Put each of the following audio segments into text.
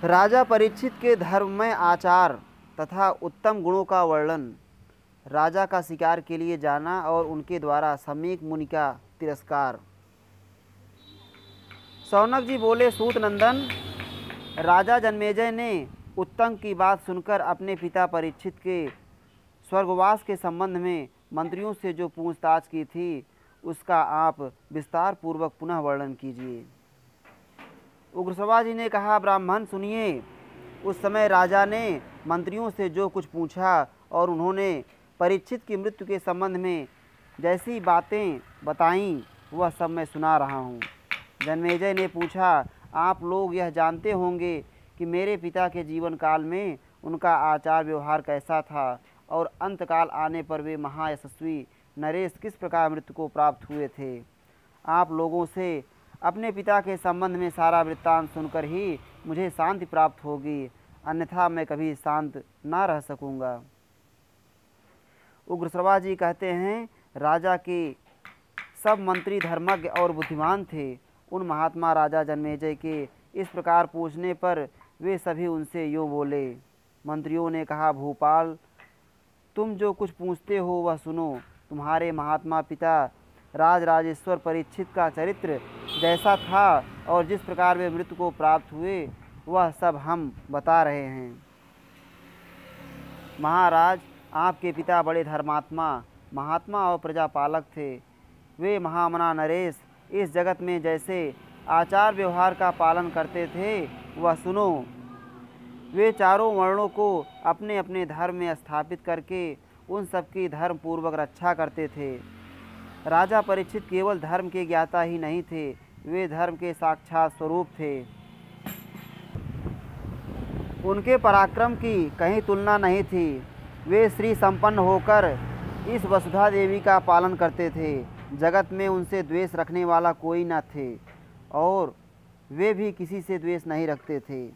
राजा परीक्षित के धर्ममय आचार तथा उत्तम गुणों का वर्णन, राजा का शिकार के लिए जाना और उनके द्वारा सम्यक मुनि का तिरस्कार। शौनक जी बोले, सूत नंदन, राजा जन्मेजय ने उत्तंग की बात सुनकर अपने पिता परीक्षित के स्वर्गवास के संबंध में मंत्रियों से जो पूछताछ की थी उसका आप विस्तार पूर्वक पुनः वर्णन कीजिए। उग्रसभा जी ने कहा, ब्राह्मण सुनिए। उस समय राजा ने मंत्रियों से जो कुछ पूछा और उन्होंने परीक्षित की मृत्यु के संबंध में जैसी बातें बताईं वह सब मैं सुना रहा हूँ। जन्मेजय ने पूछा, आप लोग यह जानते होंगे कि मेरे पिता के जीवन काल में उनका आचार व्यवहार कैसा था और अंतकाल आने पर वे महायशस्वी नरेश किस प्रकार मृत्यु को प्राप्त हुए थे। आप लोगों से अपने पिता के संबंध में सारा वृत्तांत सुनकर ही मुझे शांति प्राप्त होगी, अन्यथा मैं कभी शांत ना रह सकूँगा। उग्रश्रवा जी कहते हैं, राजा के सब मंत्री धर्मज्ञ और बुद्धिमान थे। उन महात्मा राजा जन्मेजय के इस प्रकार पूछने पर वे सभी उनसे यूँ बोले। मंत्रियों ने कहा, भूपाल, तुम जो कुछ पूछते हो वह सुनो। तुम्हारे महात्मा पिता राजराजेश्वर परीक्षित का चरित्र जैसा था और जिस प्रकार वे मृत्यु को प्राप्त हुए वह सब हम बता रहे हैं। महाराज, आपके पिता बड़े धर्मात्मा, महात्मा और प्रजापालक थे। वे महामना नरेश इस जगत में जैसे आचार व्यवहार का पालन करते थे वह सुनो। वे चारों वर्णों को अपने अपने धर्म में स्थापित करके उन सबकी धर्म पूर्वक रक्षा करते थे। राजा परीक्षित केवल धर्म के ज्ञाता ही नहीं थे, वे धर्म के साक्षात स्वरूप थे। उनके पराक्रम की कहीं तुलना नहीं थी। वे श्री संपन्न होकर इस वसुधा देवी का पालन करते थे। जगत में उनसे द्वेष रखने वाला कोई न थे और वे भी किसी से द्वेष नहीं रखते थे।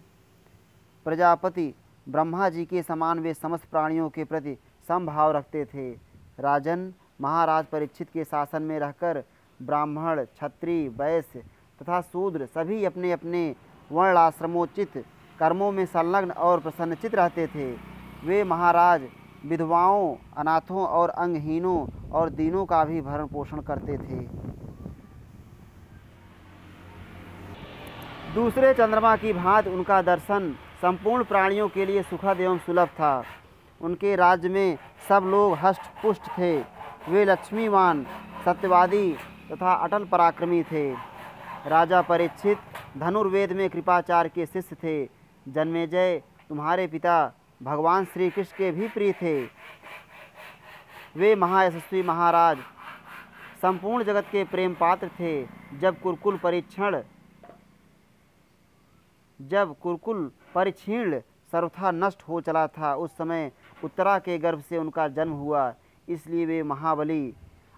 प्रजापति ब्रह्मा जी के समान वे समस्त प्राणियों के प्रति समभाव रखते थे। राजन, महाराज परीक्षित के शासन में रहकर ब्राह्मण, क्षत्रिय, वैश्य तथा शूद्र सभी अपने अपने वर्णाश्रमोचित कर्मों में संलग्न और प्रसन्नचित रहते थे। वे महाराज विधवाओं, अनाथों और अंगहीनों और दीनों का भी भरण पोषण करते थे। दूसरे चंद्रमा की भांति उनका दर्शन संपूर्ण प्राणियों के लिए सुखद एवं सुलभ था। उनके राज्य में सब लोग हष्ट पुष्ट थे। वे लक्ष्मीवान, सत्यवादी तथा अटल पराक्रमी थे। राजा परीक्षित धनुर्वेद में कृपाचार्य के शिष्य थे। जन्मेजय तुम्हारे पिता भगवान श्री कृष्ण के भी प्रिय थे। वे महायशस्वी महाराज संपूर्ण जगत के प्रेम पात्र थे। जब कुरुकुल परिक्षीण सर्वथा नष्ट हो चला था, उस समय उत्तरा के गर्भ से उनका जन्म हुआ। इसलिए वे महाबली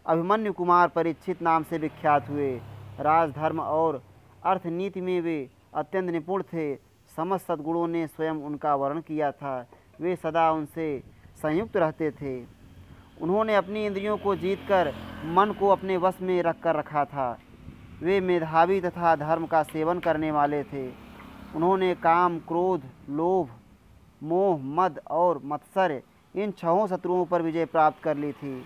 अभिमन्यु कुमार परीक्षित नाम से विख्यात हुए। राजधर्म और अर्थनीति में वे अत्यंत निपुण थे। समस्त सद्गुणों ने स्वयं उनका वर्णन किया था। वे सदा उनसे संयुक्त रहते थे। उन्होंने अपनी इंद्रियों को जीतकर मन को अपने वश में रखा था। वे मेधावी तथा धर्म का सेवन करने वाले थे। उन्होंने काम, क्रोध, लोभ, मोह, मद और मत्सर इन छहों शत्रुओं पर विजय प्राप्त कर ली थी।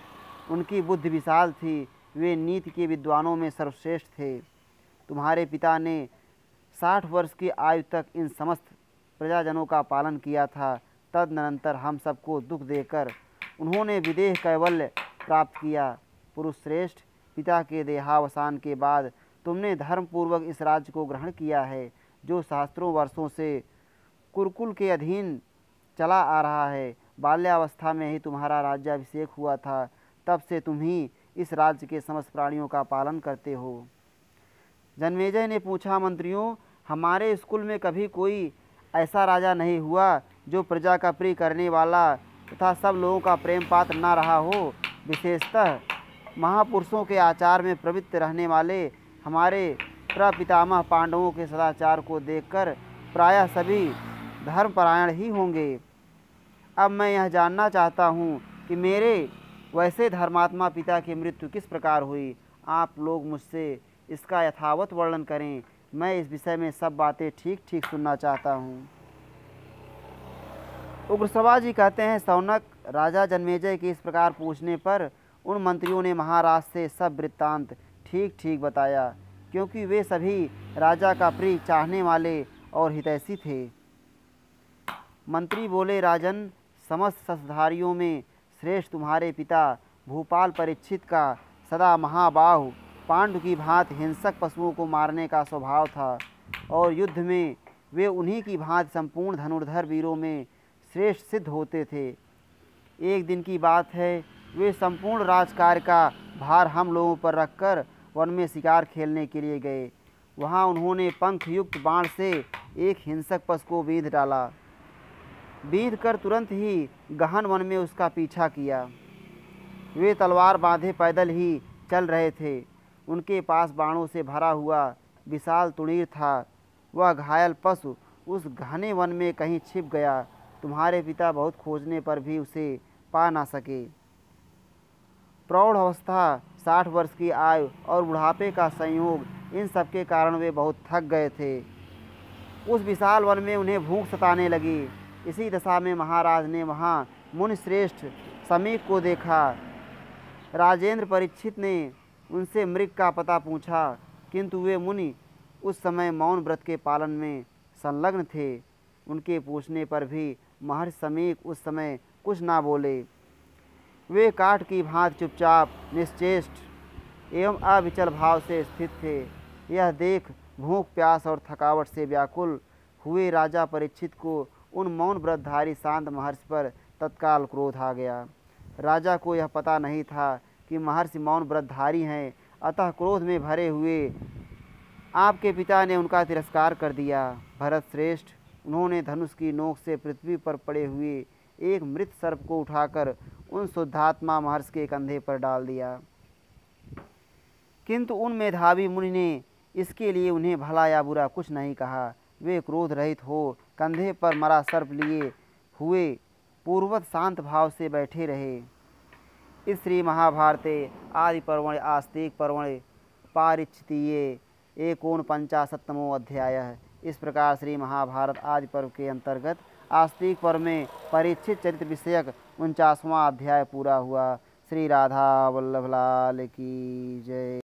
उनकी बुद्धि विशाल थी। वे नीति के विद्वानों में सर्वश्रेष्ठ थे। तुम्हारे पिता ने 60 वर्ष की आयु तक इन समस्त प्रजाजनों का पालन किया था। तदनंतर हम सबको दुख देकर उन्होंने विदेह कैवल्य प्राप्त किया। पुरुष श्रेष्ठ, पिता के देहावसान के बाद तुमने धर्मपूर्वक इस राज्य को ग्रहण किया है, जो सहस्त्रों वर्षों से कुरुकुल के अधीन चला आ रहा है। बाल्यावस्था में ही तुम्हारा राज्याभिषेक हुआ था, तब से तुम ही इस राज्य के समस्त प्राणियों का पालन करते हो। जन्मेजय ने पूछा, मंत्रियों, हमारे स्कूल में कभी कोई ऐसा राजा नहीं हुआ जो प्रजा का प्रिय करने वाला तथा सब लोगों का प्रेम पात्र न रहा हो। विशेषतः महापुरुषों के आचार में प्रवृत्त रहने वाले हमारे प्रपितामह पांडवों के सदाचार को देखकर प्रायः सभी धर्मपरायण ही होंगे। अब मैं यह जानना चाहता हूँ कि मेरे वैसे धर्मात्मा पिता की मृत्यु किस प्रकार हुई। आप लोग मुझसे इसका यथावत वर्णन करें। मैं इस विषय में सब बातें ठीक ठीक सुनना चाहता हूँ। उग्रसभा जी कहते हैं, शौनक, राजा जन्मेजय के इस प्रकार पूछने पर उन मंत्रियों ने महाराज से सब वृत्तांत ठीक ठीक बताया, क्योंकि वे सभी राजा का प्रिय चाहने वाले और हितैषी थे। मंत्री बोले, राजन, समस्त शस्त्रधारियों में श्रेष्ठ तुम्हारे पिता भूपाल परीक्षित का सदा महाबाहु पांडु की भांति हिंसक पशुओं को मारने का स्वभाव था, और युद्ध में वे उन्हीं की भांति संपूर्ण धनुर्धर वीरों में श्रेष्ठ सिद्ध होते थे। एक दिन की बात है, वे संपूर्ण राजकार्य का भार हम लोगों पर रखकर वन में शिकार खेलने के लिए गए। वहाँ उन्होंने पंख युक्त बाण से एक हिंसक पशु को बींध डाला। बींध कर तुरंत ही गहन वन में उसका पीछा किया। वे तलवार बांधे पैदल ही चल रहे थे। उनके पास बाणों से भरा हुआ विशाल तुणीर था। वह घायल पशु उस घने वन में कहीं छिप गया। तुम्हारे पिता बहुत खोजने पर भी उसे पा ना सके। प्रौढ़ अवस्था, 60 वर्ष की आयु और बुढ़ापे का संयोग, इन सब के कारण वे बहुत थक गए थे। उस विशाल वन में उन्हें भूख सताने लगी। इसी दशा में महाराज ने वहाँ मुनि श्रेष्ठ समीक को देखा। राजेंद्र परीक्षित ने उनसे मृग का पता पूछा, किंतु वे मुनि उस समय मौन व्रत के पालन में संलग्न थे। उनके पूछने पर भी महर्षि समीक उस समय कुछ ना बोले। वे काठ की भांति चुपचाप, निश्चेष्ट एवं अविचल भाव से स्थित थे। यह देख भूख, प्यास और थकावट से व्याकुल हुए राजा परीक्षित को उन मौन व्रतधारी शांत महर्षि पर तत्काल क्रोध आ गया। राजा को यह पता नहीं था कि महर्षि मौन व्रतधारी हैं, अतः क्रोध में भरे हुए आपके पिता ने उनका तिरस्कार कर दिया। भरत श्रेष्ठ, उन्होंने धनुष की नोक से पृथ्वी पर पड़े हुए एक मृत सर्प को उठाकर उन शुद्धात्मा महर्षि के कंधे पर डाल दिया। किंतु उन मेधावी मुनि ने इसके लिए उन्हें भला या बुरा कुछ नहीं कहा। वे क्रोध रहित हो कंधे पर मरा सर्प लिए हुए पूर्ववत शांत भाव से बैठे रहे। इस श्री महाभारते आदि पर्वण आस्तिक पर्वण पारिच्छितीये 49 अध्याय। इस प्रकार श्री महाभारत आदि पर्व के अंतर्गत आस्तिक पर्व में परीक्षित चरित्र विषयक 49वां अध्याय पूरा हुआ। श्री राधा वल्लभ लाल की जय।